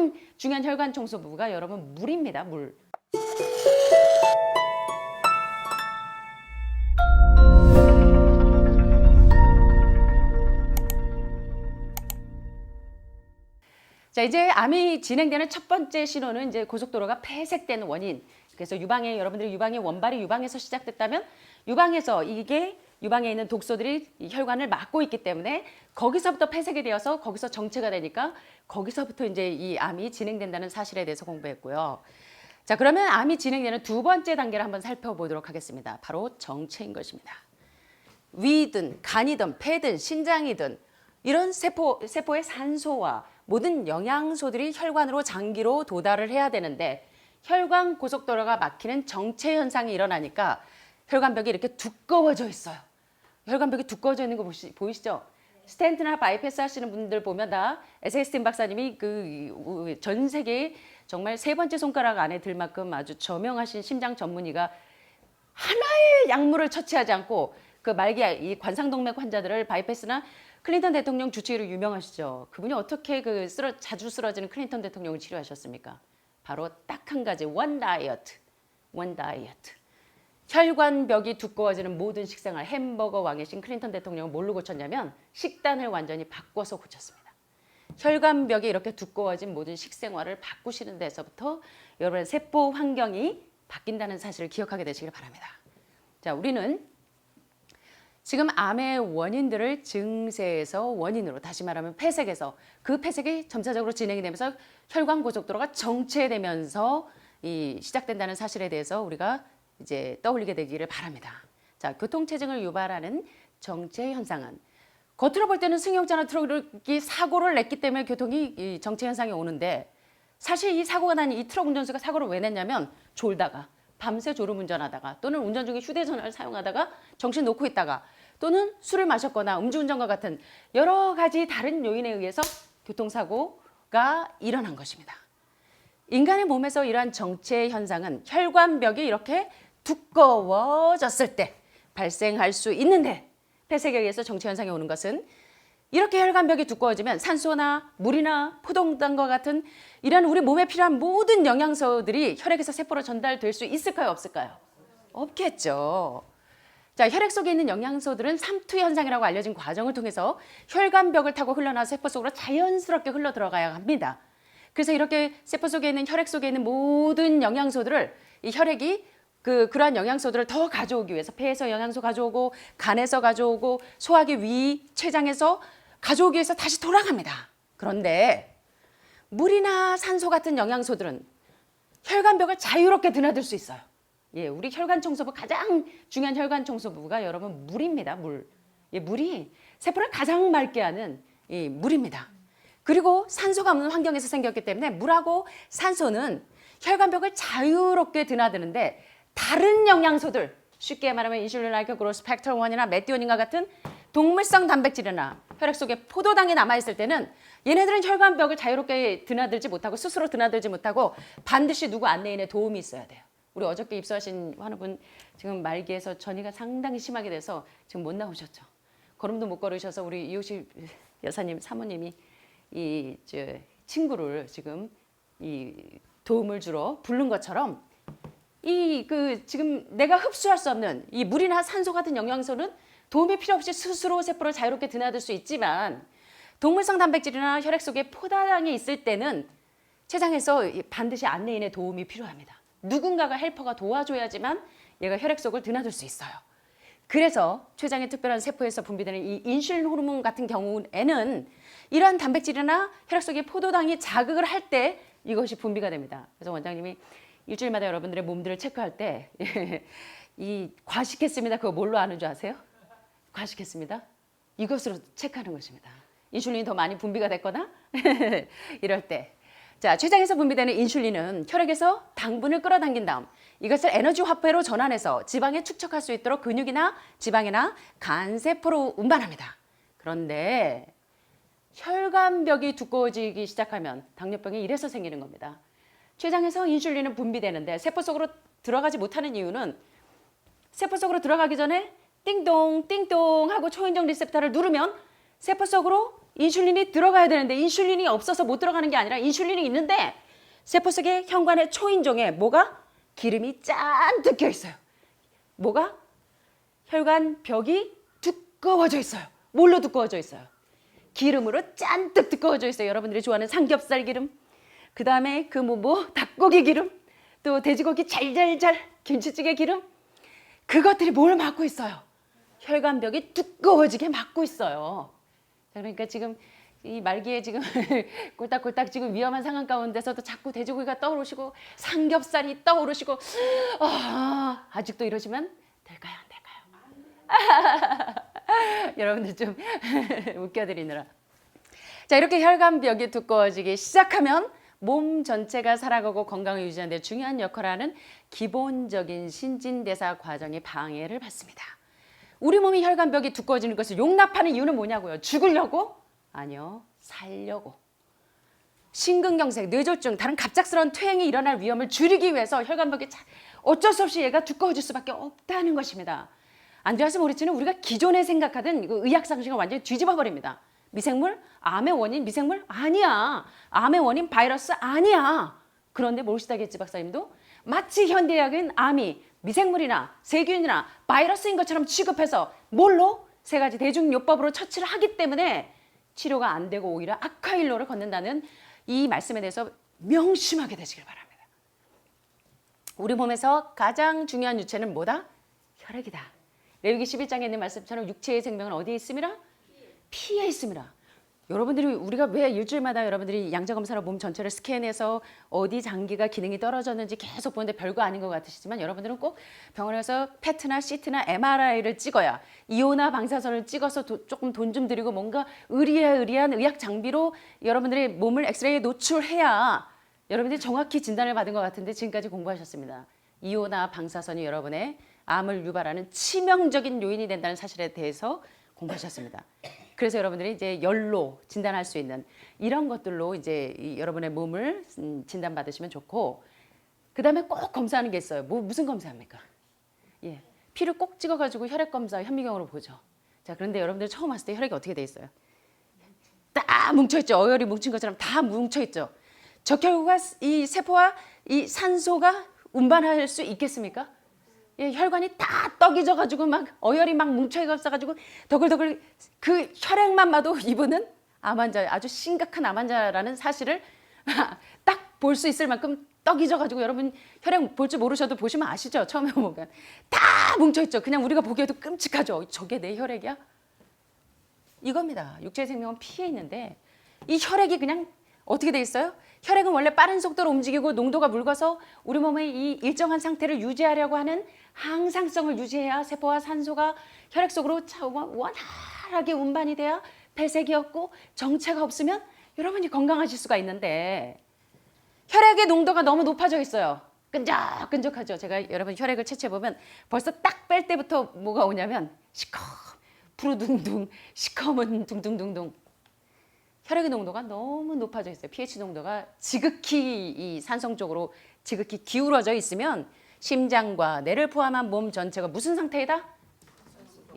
가장 중요한 혈관 청소 부가 여러분 물입니다. 물. 자, 이제 암이 진행되는 첫 번째 신호는 이제 고속도로가 폐색되는 원인. 그래서 여러분들이 유방의 원발이 유방에서 시작됐다면 유방에서 이게 유방에 있는 독소들이 이 혈관을 막고 있기 때문에 거기서부터 폐색이 되어서 거기서 정체가 되니까 거기서부터 이제 이 암이 진행된다는 사실에 대해서 공부했고요. 자, 그러면 암이 진행되는 두 번째 단계를 한번 살펴보도록 하겠습니다. 바로 정체인 것입니다. 위든 간이든 폐든 신장이든 이런 세포의 산소와 모든 영양소들이 혈관으로 장기로 도달을 해야 되는데 혈관 고속도로가 막히는 정체 현상이 일어나니까 혈관벽이 이렇게 두꺼워져 있어요. 혈관벽이 두꺼워져 있는 거 보이시죠? 스텐트나 바이패스 하시는 분들 보면 다 에세이스틴 박사님이 그 전 세계 정말 세 번째 손가락 안에 들 만큼 아주 저명하신 심장 전문의가 하나의 약물을 처치하지 않고 그 말기 이 관상동맥 환자들을 바이패스나 클린턴 대통령 주치의로 유명하시죠. 그분이 어떻게 자주 쓰러지는 클린턴 대통령을 치료하셨습니까? 바로 딱 한 가지, 원 다이어트. 혈관벽이 두꺼워지는 모든 식생활, 햄버거 왕의 신 클린턴 대통령은 뭘로 고쳤냐면 식단을 완전히 바꿔서 고쳤습니다. 혈관벽이 이렇게 두꺼워진 모든 식생활을 바꾸시는 데서부터 여러분의 세포 환경이 바뀐다는 사실을 기억하게 되시길 바랍니다. 자, 우리는 지금 암의 원인들을 증세에서 원인으로, 다시 말하면 폐색에서, 그 폐색이 점차적으로 진행이 되면서 혈관 고속도로가 정체되면서 시작된다는 사실에 대해서 우리가 이제 떠올리게 되기를 바랍니다. 자, 교통체증을 유발하는 정체 현상은 겉으로 볼 때는 승용차나 트럭이 사고를 냈기 때문에 이 정체 현상이 오는데 사실 이 사고가 난 이 트럭 운전수가 사고를 왜 냈냐면 졸다가 밤새 졸음운전하다가 또는 운전 중에 휴대전화를 사용하다가 정신 놓고 있다가 또는 술을 마셨거나 음주운전과 같은 여러 가지 다른 요인에 의해서 교통사고가 일어난 것입니다. 인간의 몸에서 이러한 정체 현상은 혈관벽이 이렇게 두꺼워졌을 때 발생할 수 있는데 폐색에 의해서 정체 현상이 오는 것은 이렇게 혈관벽이 두꺼워지면 산소나 물이나 포도당과 같은 이런 우리 몸에 필요한 모든 영양소들이 혈액에서 세포로 전달될 수 있을까요? 없을까요? 없겠죠. 자, 혈액 속에 있는 영양소들은 삼투 현상이라고 알려진 과정을 통해서 혈관벽을 타고 흘러나와 세포 속으로 자연스럽게 흘러 들어가야 합니다. 그래서 이렇게 세포 속에 있는 혈액 속에 있는 모든 영양소들을 이 혈액이 그러한 영양소들을 더 가져오기 위해서 폐에서 영양소 가져오고 간에서 가져오고 소화기 위 췌장에서 가져오기 위해서 다시 돌아갑니다. 그런데 물이나 산소 같은 영양소들은 혈관벽을 자유롭게 드나들 수 있어요. 예, 우리 혈관 청소부 가장 중요한 혈관 청소부가 여러분 물입니다. 물. 예, 물이 세포를 가장 맑게 하는 물입니다. 그리고 산소가 없는 환경에서 생겼기 때문에 물하고 산소는 혈관벽을 자유롭게 드나드는데 다른 영양소들, 쉽게 말하면 인슐린, 알코그로스, 팩터1이나 메티오닌과 같은 동물성 단백질이나 혈액 속에 포도당이 남아있을 때는 얘네들은 혈관벽을 자유롭게 드나들지 못하고 스스로 드나들지 못하고 반드시 누구 안내인의 도움이 있어야 돼요. 우리 어저께 입소하신 환우분 지금 말기에서 전이가 상당히 심하게 돼서 지금 못 나오셨죠. 걸음도 못 걸으셔서 우리 이호시 여사님 사모님이 친구를 지금 도움을 주러 부른 것처럼 지금 내가 흡수할 수 없는 이 물이나 산소 같은 영양소는 도움이 필요 없이 스스로 세포를 자유롭게 드나들 수 있지만 동물성 단백질이나 혈액 속에 포도당이 있을 때는 췌장에서 반드시 안내인의 도움이 필요합니다. 누군가가 헬퍼가 도와줘야지만 얘가 혈액 속을 드나들 수 있어요. 그래서 췌장의 특별한 세포에서 분비되는 이 인슐린 호르몬 같은 경우에는 이러한 단백질이나 혈액 속의 포도당이 자극을 할 때 이것이 분비가 됩니다. 그래서 원장님이 일주일마다 여러분들의 몸들을 체크할 때 과식했습니다. 그거 뭘로 아는 줄 아세요? 과식했습니다. 이것으로 체크하는 것입니다. 인슐린이 더 많이 분비가 됐거나 이럴 때. 자, 췌장에서 분비되는 인슐린은 혈액에서 당분을 끌어당긴 다음 이것을 에너지 화폐로 전환해서 지방에 축적할 수 있도록 근육이나 지방이나 간세포로 운반합니다. 그런데 혈관벽이 두꺼워지기 시작하면 당뇨병이 이래서 생기는 겁니다. 췌장에서 인슐린은 분비되는데 세포 속으로 들어가지 못하는 이유는 세포 속으로 들어가기 전에 띵동 띵동 하고 초인종 리셉터를 누르면 세포 속으로 인슐린이 들어가야 되는데 인슐린이 없어서 못 들어가는 게 아니라 인슐린이 있는데 세포 속의 혈관의 초인종에 뭐가? 기름이 잔뜩 껴 있어요. 뭐가? 혈관 벽이 두꺼워져 있어요. 뭘로 두꺼워져 있어요? 기름으로 잔뜩 두꺼워져 있어요. 여러분들이 좋아하는 삼겹살 기름, 그 다음에 그 닭고기 기름, 또 돼지고기 잘잘잘 김치찌개 기름, 그것들이 뭘 막고 있어요? 혈관벽이 두꺼워지게 막고 있어요. 그러니까 지금 이 말기에 지금 꼴딱꼴딱 지금 위험한 상황 가운데서도 자꾸 돼지고기가 떠오르시고 삼겹살이 떠오르시고 아직도 이러시면 될까요? 안 될까요? 여러분들 좀 웃겨드리느라. 자, 이렇게 혈관벽이 두꺼워지기 시작하면 몸 전체가 살아가고 건강을 유지하는 데 중요한 역할을 하는 기본적인 신진대사 과정이 방해를 받습니다. 우리 몸이 혈관벽이 두꺼워지는 것을 용납하는 이유는 뭐냐고요? 죽으려고? 아니요, 살려고. 심근경색, 뇌졸중, 다른 갑작스러운 퇴행이 일어날 위험을 줄이기 위해서 혈관벽이 어쩔 수 없이 얘가 두꺼워질 수밖에 없다는 것입니다. 안드레아스 모리츠는 우리가 기존에 생각하던 의학 상식을 완전히 뒤집어 버립니다. 미생물? 암의 원인 미생물? 아니야. 암의 원인 바이러스? 아니야. 그런데 모르시다겠지 박사님도? 마치 현대의학은 암이 미생물이나 세균이나 바이러스인 것처럼 취급해서 뭘로? 세 가지 대중요법으로 처치를 하기 때문에 치료가 안 되고 오히려 악화의 일로를 걷는다는 이 말씀에 대해서 명심하게 되시길 바랍니다. 우리 몸에서 가장 중요한 유체는 뭐다? 혈액이다. 레위기 11장에 있는 말씀처럼 육체의 생명은 어디에 있습니다? 피에 있습니다. 여러분들이 우리가 왜 일주일마다 여러분들이 양자검사로 몸 전체를 스캔해서 어디 장기가 기능이 떨어졌는지 계속 보는데 별거 아닌 것 같으시지만 여러분들은 꼭 병원에서 PET나 CT나 MRI를 찍어야 이오나 방사선을 찍어서 조금 돈 좀 들이고 뭔가 의리한 의학 장비로 여러분들의 몸을 엑스레이에 노출해야 여러분들이 정확히 진단을 받은 것 같은데 지금까지 공부하셨습니다. 이오나 방사선이 여러분의 암을 유발하는 치명적인 요인이 된다는 사실에 대해서 공부하셨습니다. 그래서 여러분들이 이제 열로 진단할 수 있는 이런 것들로 이제 여러분의 몸을 진단받으시면 좋고, 그 다음에 꼭 검사하는 게 있어요. 무슨 검사합니까? 예, 피를 꼭 찍어가지고 혈액 검사 현미경으로 보죠. 자, 그런데 여러분들 처음 왔을 때 혈액이 어떻게 돼 있어요? 딱 뭉쳐있죠. 어혈이 뭉친 것처럼 다 뭉쳐있죠. 적혈구가 이 세포와 이 산소가 운반할 수 있겠습니까? 예, 혈관이 다 떡이 져가지고 막 어혈이 막 뭉쳐있어가지고 더글더글 그 혈액만 봐도 이분은 암 환자, 아주 심각한 암 환자라는 사실을 딱 볼 수 있을 만큼 떡이 져가지고 여러분 혈액 볼 줄 모르셔도 보시면 아시죠? 처음에 보면 다 뭉쳐있죠. 그냥 우리가 보기에도 끔찍하죠. 저게 내 혈액이야? 이겁니다. 육체의 생명은 피에 있는데 이 혈액이 그냥 어떻게 돼 있어요? 혈액은 원래 빠른 속도로 움직이고 농도가 묽어서 우리 몸의 이 일정한 상태를 유지하려고 하는 항상성을 유지해야 세포와 산소가 혈액 속으로 원활하게 운반이 돼야 배색이 없고 정체가 없으면 여러분이 건강하실 수가 있는데 혈액의 농도가 너무 높아져 있어요. 끈적끈적하죠. 제가 여러분 혈액을 채취해보면 벌써 딱 뺄 때부터 뭐가 오냐면 시커, 푸르둥둥, 시커먼 둥둥둥둥. 혈액의 농도가 너무 높아져 있어요. pH 농도가 지극히 이 산성적으로 지극히 기울어져 있으면 심장과 뇌를 포함한 몸 전체가 무슨 상태이다?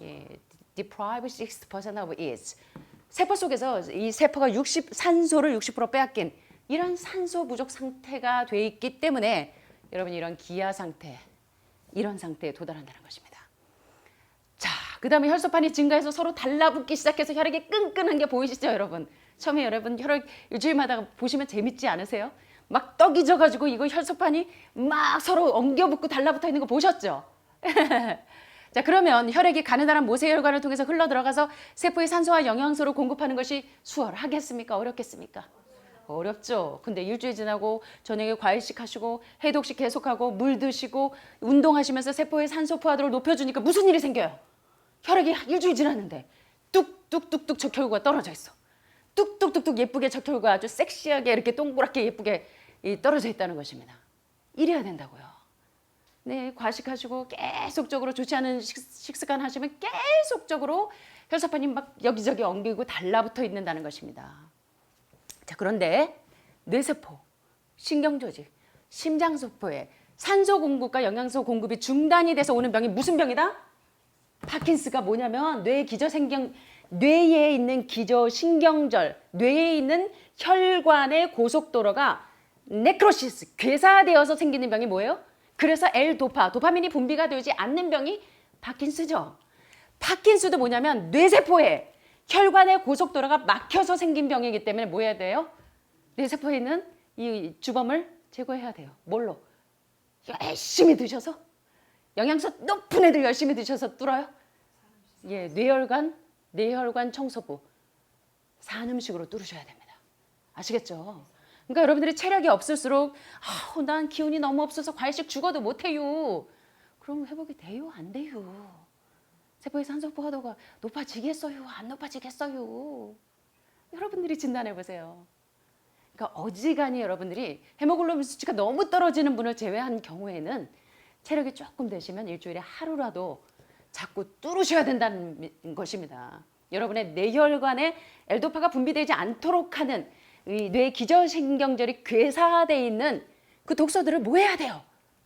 예, deprive 60% of its. 세포 속에서 이 세포가 산소를 60% 빼앗긴 이런 산소 부족 상태가 돼 있기 때문에 여러분이 이런 기아 상태, 이런 상태에 도달한다는 것입니다. 자, 그 다음에 혈소판이 증가해서 서로 달라붙기 시작해서 혈액이 끈끈한 게 보이시죠, 여러분? 처음에 여러분 혈액 일주일마다 보시면 재밌지 않으세요? 막 떡이 져가지고 이거 혈소판이 막 서로 엉겨붙고 달라붙어 있는 거 보셨죠? 자, 그러면 혈액이 가느다란 모세혈관을 통해서 흘러 들어가서 세포에 산소와 영양소를 공급하는 것이 수월하겠습니까? 어렵겠습니까? 어렵죠. 근데 일주일 지나고 저녁에 과일식 하시고 해독식 계속하고 물 드시고 운동하시면서 세포의 산소 포화도를 높여주니까 무슨 일이 생겨요? 혈액이 일주일 지났는데 뚝뚝뚝뚝 적혈구가 떨어져 있어. 뚝뚝뚝뚝 예쁘게 적혈구가 아주 섹시하게 이렇게 동그랗게 예쁘게 떨어져 있다는 것입니다. 이래야 된다고요. 네, 과식하시고 계속적으로 좋지 않은 식습관 하시면 계속적으로 혈소판이 막 여기저기 엉기고 달라붙어 있는다는 것입니다. 자, 그런데 뇌세포, 신경조직, 심장세포에 산소 공급과 영양소 공급이 중단이 돼서 오는 병이 무슨 병이다? 파킨스가 뭐냐면 뇌 기저신경 뇌에 있는 기저신경절, 뇌에 있는 혈관의 고속도로가 네크로시스, 괴사되어서 생기는 병이 뭐예요? 그래서 도파민이 분비가 되지 않는 병이 파킨스죠. 파킨스도 뭐냐면 뇌세포에 혈관의 고속도로가 막혀서 생긴 병이기 때문에 뭐 해야 돼요? 뇌세포에 있는 이 주범을 제거해야 돼요. 뭘로? 열심히 드셔서? 영양소 높은 애들 열심히 드셔서 뚫어요? 예, 뇌혈관 청소부. 산 음식으로 뚫으셔야 됩니다. 아시겠죠? 그러니까 여러분들이 체력이 없을수록 난 기운이 너무 없어서 과일식 죽어도 못해요. 그럼 회복이 돼요? 안 돼요? 세포의 산소 포화도가 높아지겠어요? 안 높아지겠어요? 여러분들이 진단해 보세요. 그러니까 어지간히 여러분들이 헤모글로빈 수치가 너무 떨어지는 분을 제외한 경우에는 체력이 조금 되시면 일주일에 하루라도 자꾸 뚫으셔야 된다는 것입니다. 여러분의 뇌혈관에 L도파가 분비되지 않도록 하는 이 뇌 기저신경절이 괴사되어 있는 그 독소들을 뭐 해야 돼요?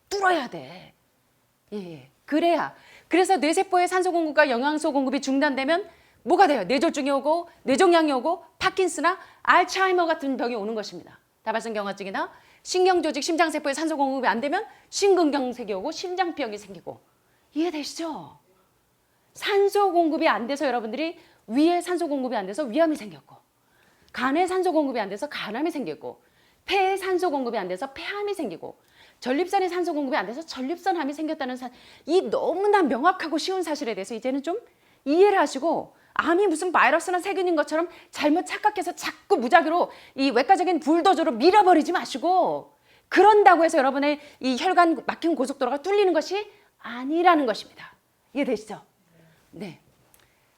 뚫어야 돼. 예, 그래야. 그래서 뇌세포의 산소 공급과 영양소 공급이 중단되면 뭐가 돼요? 뇌졸중이 오고 뇌종양이 오고 파킨스나 알츠하이머 같은 병이 오는 것입니다. 다발성경화증이나 신경조직, 심장세포의 산소 공급이 안 되면 심근경색이 오고 심장병이 생기고. 이해되시죠? 산소 공급이 안 돼서 여러분들이 위에 산소 공급이 안 돼서 위암이 생겼고, 간에 산소 공급이 안 돼서 간암이 생기고, 폐에 산소 공급이 안 돼서 폐암이 생기고, 전립선에 산소 공급이 안 돼서 전립선암이 생겼다는 이 너무나 명확하고 쉬운 사실에 대해서 이제는 좀 이해를 하시고, 암이 무슨 바이러스나 세균인 것처럼 잘못 착각해서 자꾸 무작위로 이 외과적인 불도저로 밀어버리지 마시고, 그런다고 해서 여러분의 이 혈관 막힌 고속도로가 뚫리는 것이 아니라는 것입니다. 이해되시죠? 네.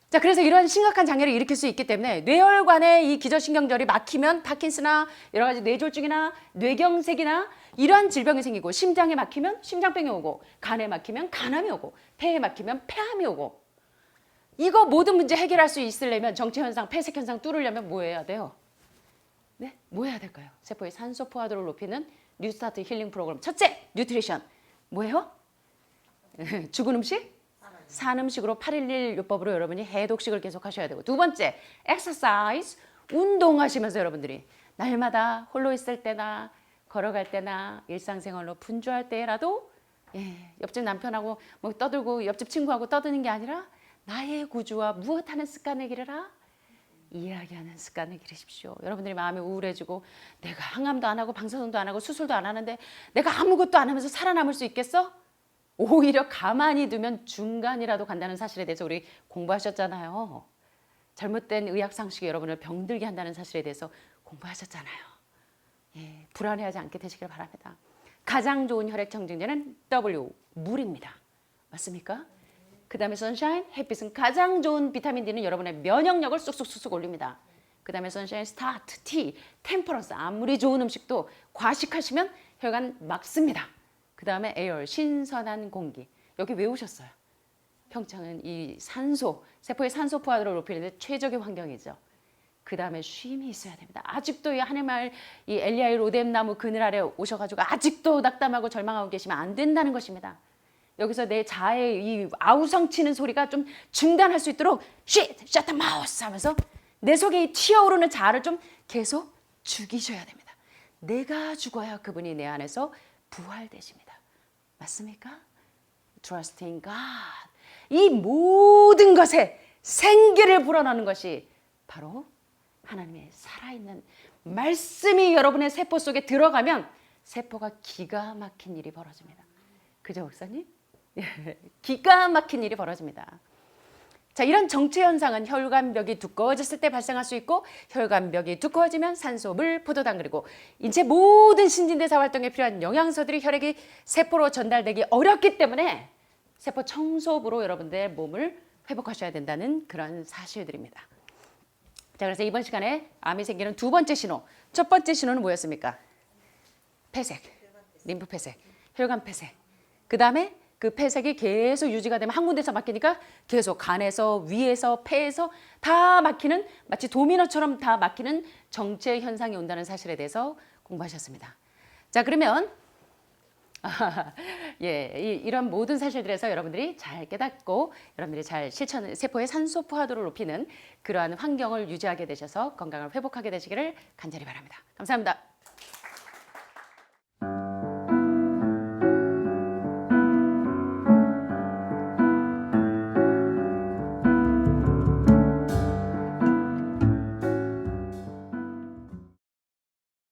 자, 그래서 이런 심각한 장애를 일으킬 수 있기 때문에 뇌혈관의 이 기저신경절이 막히면 파킨스나 여러 가지 뇌졸중이나 뇌경색이나 이러한 질병이 생기고, 심장에 막히면 심장병이 오고, 간에 막히면 간암이 오고, 폐에 막히면 폐암이 오고. 이거 모든 문제 해결할 수 있으려면, 정체현상, 폐색현상 뚫으려면 뭐 해야 돼요? 네? 뭐 해야 될까요? 세포의 산소 포화도를 높이는 뉴스타트 힐링 프로그램. 첫째, 뉴트리션. 뭐예요? 죽은 음식? 산 음식으로 811 요법으로 여러분이 해독식을 계속 하셔야 되고, 두 번째, 엑서사이즈, 운동하시면서 여러분들이 날마다 홀로 있을 때나 걸어갈 때나 일상생활로 분주할 때라도 옆집 남편하고 뭐 떠들고 옆집 친구하고 떠드는 게 아니라 나의 구주와 무엇하는 습관을 기르라? 이야기하는 습관을 기르십시오. 여러분들이 마음이 우울해지고 내가 항암도 안 하고 방사선도 안 하고 수술도 안 하는데 내가 아무것도 안 하면서 살아남을 수 있겠어? 오히려 가만히 두면 중간이라도 간다는 사실에 대해서 우리 공부하셨잖아요. 잘못된 의학 상식이 여러분을 병들게 한다는 사실에 대해서 공부하셨잖아요. 예, 불안해하지 않게 되시길 바랍니다. 가장 좋은 혈액 청정제는 W, 물입니다. 맞습니까? 그 다음에 선샤인, 햇빛은 가장 좋은 비타민 D는 여러분의 면역력을 쑥쑥 올립니다. 그 다음에 선샤인, 스타트, 티, 템퍼런스, 아무리 좋은 음식도 과식하시면 혈관 막습니다. 그 다음에 에어, 신선한 공기. 여기 외우셨어요. 평창은 이 산소, 세포의 산소 포화도를 높이는 데 최적의 환경이죠. 그 다음에 쉼이 있어야 됩니다. 아직도 이 하늘마을 이 엘리야의 로뎀나무 그늘 아래 오셔가지고 아직도 낙담하고 절망하고 계시면 안 된다는 것입니다. 여기서 내 자아의 이 아우성치는 소리가 좀 중단할 수 있도록 shut the mouth 하면서 내 속에 이 튀어오르는 자아를 좀 계속 죽이셔야 됩니다. 내가 죽어야 그분이 내 안에서 부활되십니다. 맞습니까? Trust in God. 이 모든 것에 생기를 불어넣는 것이 바로 하나님의 살아있는 말씀이 여러분의 세포 속에 들어가면 세포가 기가 막힌 일이 벌어집니다. 그죠, 목사님? 기가 막힌 일이 벌어집니다. 자, 이런 정체 현상은 혈관벽이 두꺼워졌을 때 발생할 수 있고, 혈관벽이 두꺼워지면 산소, 물, 포도당 그리고 인체 모든 신진대사 활동에 필요한 영양소들이 혈액이 세포로 전달되기 어렵기 때문에 세포 청소부로 여러분들의 몸을 회복하셔야 된다는 그런 사실들입니다. 자, 그래서 이번 시간에 암이 생기는 두 번째 신호. 첫 번째 신호는 뭐였습니까? 폐색, 림프 폐색, 혈관 폐색. 그 다음에 그 폐색이 계속 유지가 되면 한 군데서 막히니까 계속 간에서 위에서 폐에서 다 막히는, 마치 도미노처럼 다 막히는 정체 현상이 온다는 사실에 대해서 공부하셨습니다. 자, 그러면 예, 이런 모든 사실들에서 여러분들이 잘 깨닫고 여러분들이 잘 실천, 세포의 산소 포화도를 높이는 그러한 환경을 유지하게 되셔서 건강을 회복하게 되시기를 간절히 바랍니다. 감사합니다.